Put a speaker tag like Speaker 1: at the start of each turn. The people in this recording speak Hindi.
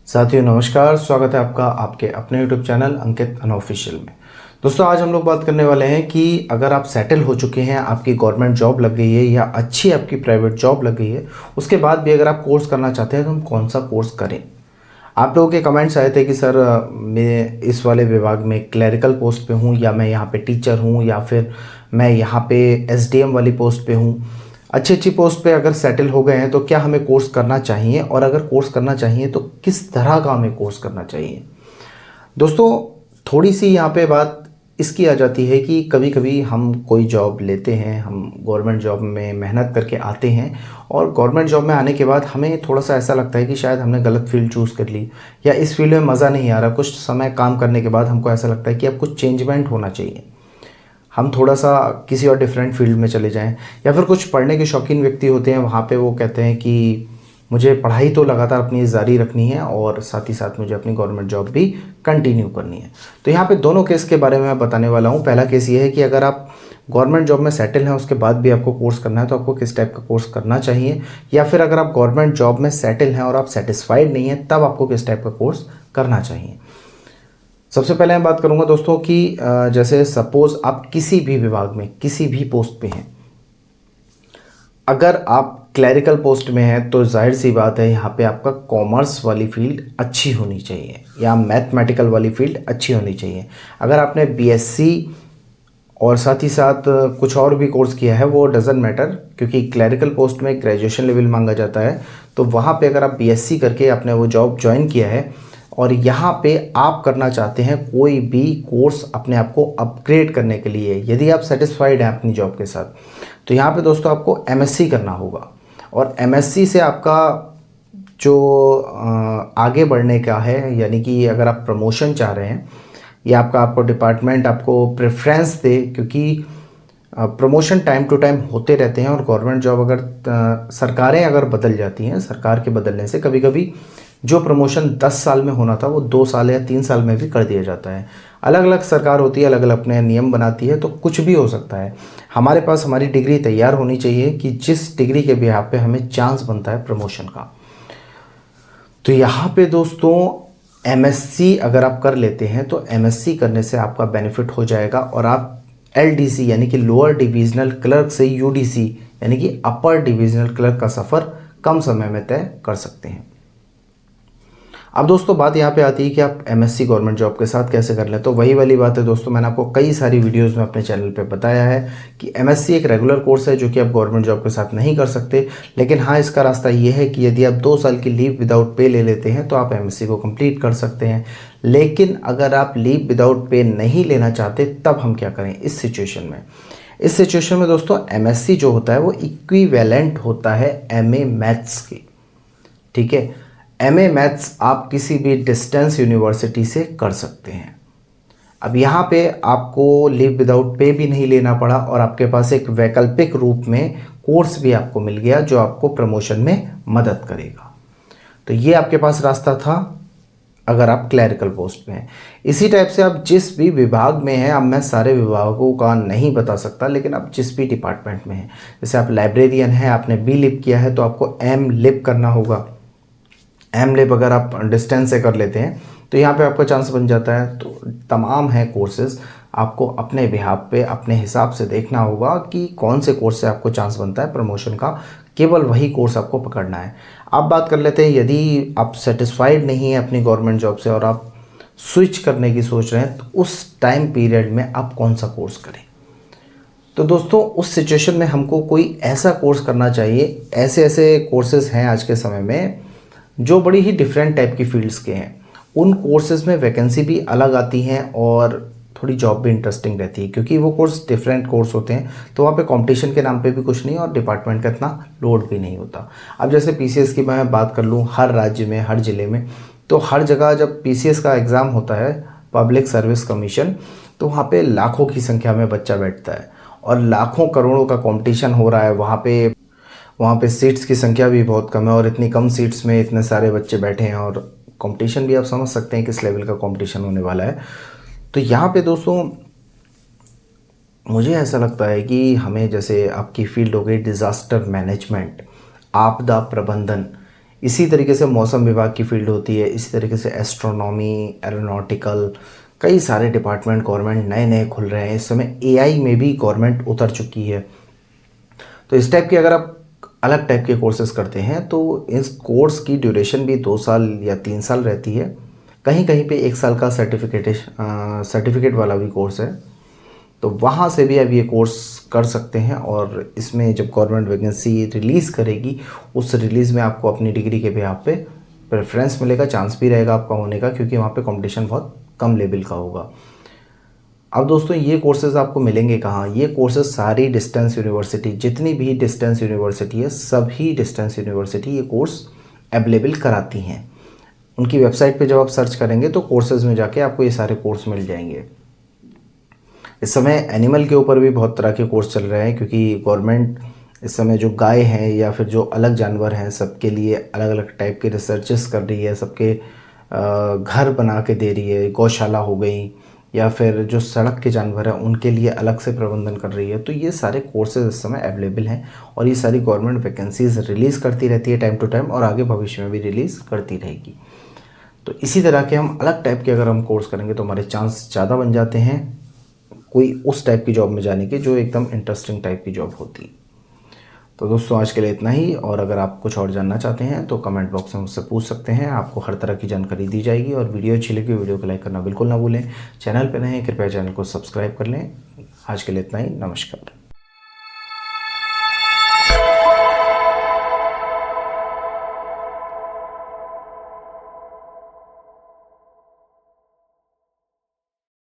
Speaker 1: साथियों नमस्कार, स्वागत है आपका आपके अपने YouTube चैनल अंकित अनऑफिशियल में। दोस्तों आज हम लोग बात करने वाले हैं कि अगर आप सेटल हो चुके हैं, आपकी गवर्नमेंट जॉब लग गई है या अच्छी आपकी प्राइवेट जॉब लग गई है, उसके बाद भी अगर आप कोर्स करना चाहते हैं तो हम कौन सा कोर्स करें। आप लोगों के कमेंट्स आए थे कि सर मैं इस वाले विभाग में क्लरिकल पोस्ट पे हूँ, या मैं यहाँ पे टीचर हूँ, या फिर मैं यहाँ पे SDM वाली पोस्ट पे हूँ। अच्छी अच्छी पोस्ट पे अगर सेटल हो गए हैं तो क्या हमें कोर्स करना चाहिए, और अगर कोर्स करना चाहिए तो किस तरह का हमें कोर्स करना चाहिए। दोस्तों थोड़ी सी यहाँ पे बात इसकी आ जाती है कि कभी कभी हम कोई जॉब लेते हैं, हम गवर्नमेंट जॉब में मेहनत करके आते हैं, और गवर्नमेंट जॉब में आने के बाद हमें थोड़ा सा ऐसा लगता है कि शायद हमने गलत फील्ड चूज़ कर ली, या इस फील्ड में मज़ा नहीं आ रहा। कुछ समय काम करने के बाद हमको ऐसा लगता है कि अब कुछ चेंजमेंट होना चाहिए, हम थोड़ा सा किसी और डिफरेंट फील्ड में चले जाएं। या फिर कुछ पढ़ने के शौकीन व्यक्ति होते हैं, वहाँ पे वो कहते हैं कि मुझे पढ़ाई तो लगातार अपनी जारी रखनी है और साथ ही साथ मुझे अपनी गवर्नमेंट जॉब भी कंटिन्यू करनी है। तो यहाँ पे दोनों केस के बारे में मैं बताने वाला हूँ। पहला केस ये है कि अगर आप गवर्नमेंट जॉब में सेटल हैं, उसके बाद भी आपको कोर्स करना है तो आपको किस टाइप का कोर्स करना चाहिए। या फिर अगर आप गवर्नमेंट जॉब में सेटल हैं और आप सेटिस्फाइड नहीं हैं, तब आपको किस टाइप का कोर्स करना चाहिए। सबसे पहले मैं बात करूंगा दोस्तों कि जैसे सपोज आप किसी भी विभाग में किसी भी पोस्ट पे हैं। अगर आप क्लरिकल पोस्ट में हैं तो जाहिर सी बात है यहाँ पे आपका कॉमर्स वाली फील्ड अच्छी होनी चाहिए या मैथमेटिकल वाली फील्ड अच्छी होनी चाहिए। अगर आपने BSc और साथ ही साथ कुछ और भी कोर्स किया है वो डजेंट मैटर, क्योंकि क्लरिकल पोस्ट में ग्रेजुएशन लेवल मांगा जाता है। तो वहाँ पे अगर आप BSc करके आपने वो जॉब ज्वाइन किया है और यहाँ पे आप करना चाहते हैं कोई भी कोर्स अपने आप को अपग्रेड करने के लिए, यदि आप सेटिस्फाइड हैं अपनी जॉब के साथ, तो यहाँ पे दोस्तों आपको MSc करना होगा। और MSc से आपका जो आगे बढ़ने का है, यानी कि अगर आप प्रमोशन चाह रहे हैं या आपको डिपार्टमेंट आपको प्रेफरेंस दे, क्योंकि प्रमोशन टाइम टू टाइम होते रहते हैं। और गवर्नमेंट जॉब अगर सरकारें अगर बदल जाती हैं, सरकार के बदलने से कभी कभी जो प्रमोशन 10 साल में होना था वो 2 साल या 3 साल में भी कर दिया जाता है। अलग अलग सरकार होती है, अलग अलग अपने नियम बनाती है, तो कुछ भी हो सकता है। हमारे पास हमारी डिग्री तैयार होनी चाहिए कि जिस डिग्री के बिहाफ पे हमें चांस बनता है प्रमोशन का। तो यहाँ पे दोस्तों MSc अगर आप कर लेते हैं तो MSc करने से आपका बेनिफिट हो जाएगा, और आप LDC यानी कि लोअर डिविजनल क्लर्क से UDC यानी कि अपर डिविजनल क्लर्क का सफ़र कम समय में तय कर सकते हैं। अब दोस्तों बात यहाँ पे आती है कि आप MSc गवर्नमेंट जॉब के साथ कैसे कर लें। तो वही वाली बात है दोस्तों, मैंने आपको कई सारी वीडियोस में अपने चैनल पे बताया है कि MSc एक रेगुलर कोर्स है जो कि आप गवर्नमेंट जॉब के साथ नहीं कर सकते। लेकिन हाँ, इसका रास्ता ये है कि यदि आप 2 साल की लीव विदाउट पे ले लेते हैं तो आप MSc को कंप्लीट कर सकते हैं। लेकिन अगर आप लीव विदाउट पे नहीं लेना चाहते, तब हम क्या करें इस सिचुएशन में। इस सिचुएशन में दोस्तों MSc जो होता है वो इक्विवेलेंट होता है MA मैथ्स के। ठीक है, MA मैथ्स आप किसी भी डिस्टेंस यूनिवर्सिटी से कर सकते हैं। अब यहाँ पे आपको लीव विदाउट पे भी नहीं लेना पड़ा, और आपके पास एक वैकल्पिक रूप में कोर्स भी आपको मिल गया जो आपको प्रमोशन में मदद करेगा। तो ये आपके पास रास्ता था अगर आप क्लरिकल पोस्ट में हैं। इसी टाइप से आप जिस भी विभाग में हैं, अब मैं सारे विभागों का नहीं बता सकता, लेकिन आप जिस भी डिपार्टमेंट में हैं, जैसे आप लाइब्रेरियन हैं, आपने B.Lib किया है तो आपको M.Lib करना होगा। M.Lib अगर आप डिस्टेंस से कर लेते हैं तो यहाँ पे आपका चांस बन जाता है। तो तमाम है कोर्सेज, आपको अपने बिहाफ पे अपने हिसाब से देखना होगा कि कौन से कोर्स से आपको चांस बनता है प्रमोशन का, केवल वही कोर्स आपको पकड़ना है। अब बात कर लेते हैं, यदि आप सेटिस्फाइड नहीं हैं अपनी गवर्नमेंट जॉब से और आप स्विच करने की सोच रहे हैं, तो उस टाइम पीरियड में आप कौन सा कोर्स करें। तो दोस्तों उस सिचुएशन में हमको कोई ऐसा कोर्स करना चाहिए। ऐसे ऐसे कोर्सेज़ हैं आज के समय में जो बड़ी ही डिफरेंट टाइप की फील्ड्स के हैं। उन कोर्सेज़ में वैकेंसी भी अलग आती हैं और थोड़ी जॉब भी इंटरेस्टिंग रहती है, क्योंकि वो कोर्स डिफरेंट कोर्स होते हैं। तो वहाँ पे कंपटीशन के नाम पे भी कुछ नहीं और डिपार्टमेंट का इतना लोड भी नहीं होता। अब जैसे PCS की मैं बात कर लूँ, हर राज्य में हर ज़िले में, तो हर जगह जब PCS का एग्ज़ाम होता है, पब्लिक सर्विस कमीशन, तो वहाँ पे लाखों की संख्या में बच्चा बैठता है और लाखों करोड़ों का कंपटीशन हो रहा है। वहाँ पे सीट्स की संख्या भी बहुत कम है, और इतनी कम सीट्स में इतने सारे बच्चे बैठे हैं, और कंपटीशन भी आप समझ सकते हैं किस लेवल का कंपटीशन होने वाला है। तो यहाँ पे दोस्तों मुझे ऐसा लगता है कि हमें, जैसे आपकी फील्ड हो गई डिज़ास्टर मैनेजमेंट, आपदा प्रबंधन, इसी तरीके से मौसम विभाग की फील्ड होती है, इसी तरीके से एस्ट्रोनॉमी, एरोनॉटिकल, कई सारे डिपार्टमेंट गवर्नमेंट नए नए खुल रहे हैं। इस समय एआई में भी गवर्नमेंट उतर चुकी है। तो इस टाइप के अगर आप अलग टाइप के कोर्सेज करते हैं तो इस कोर्स की ड्यूरेशन भी 2 साल या 3 साल रहती है। कहीं कहीं पे 1 साल का सर्टिफिकेट वाला भी कोर्स है। तो वहाँ से भी आप ये कोर्स कर सकते हैं और इसमें जब गवर्नमेंट वैकेंसी रिलीज़ करेगी उस रिलीज़ में आपको अपनी डिग्री के बेसिस पे प्रेफरेंस मिलेगा, चांस भी रहेगा आपका होने का, क्योंकि वहाँ पे कंपटीशन बहुत कम लेवल का होगा। अब दोस्तों ये कोर्सेज़ आपको मिलेंगे कहाँ? ये कोर्सेज़ सारी डिस्टेंस यूनिवर्सिटी, जितनी भी डिस्टेंस यूनिवर्सिटी है, सभी डिस्टेंस यूनिवर्सिटी ये कोर्स अवेलेबल कराती हैं। उनकी वेबसाइट पे जब आप सर्च करेंगे तो कोर्सेज़ में जाके आपको ये सारे कोर्स मिल जाएंगे। इस समय एनिमल के ऊपर भी बहुत तरह के कोर्स चल रहे हैं, क्योंकि गवर्नमेंट इस समय जो गाय हैं या फिर जो अलग जानवर हैं सबके लिए अलग अलग टाइप के रिसर्चेस कर रही है, सबके घर बना के दे रही है, गौशाला हो गई, या फिर जो सड़क के जानवर हैं उनके लिए अलग से प्रबंधन कर रही है। तो ये सारे कोर्सेज इस समय अवेलेबल हैं और ये सारी गवर्नमेंट वैकेंसीज रिलीज़ करती रहती है टाइम टू टाइम और आगे भविष्य में भी रिलीज़ करती रहेगी। तो इसी तरह के हम अलग टाइप के अगर हम कोर्स करेंगे तो हमारे चांस ज़्यादा बन जाते हैं कोई उस टाइप की जॉब में जाने की जो एकदम इंटरेस्टिंग टाइप की जॉब होती। तो दोस्तों आज के लिए इतना ही, और अगर आप कुछ और जानना चाहते हैं तो कमेंट बॉक्स में मुझसे पूछ सकते हैं। आपको हर तरह की जानकारी दी जाएगी। और वीडियो अच्छी लगी वीडियो को लाइक करना बिल्कुल ना भूलें। चैनल पर नए हैं कृपया चैनल को सब्सक्राइब कर लें। आज के लिए इतना ही, नमस्कार।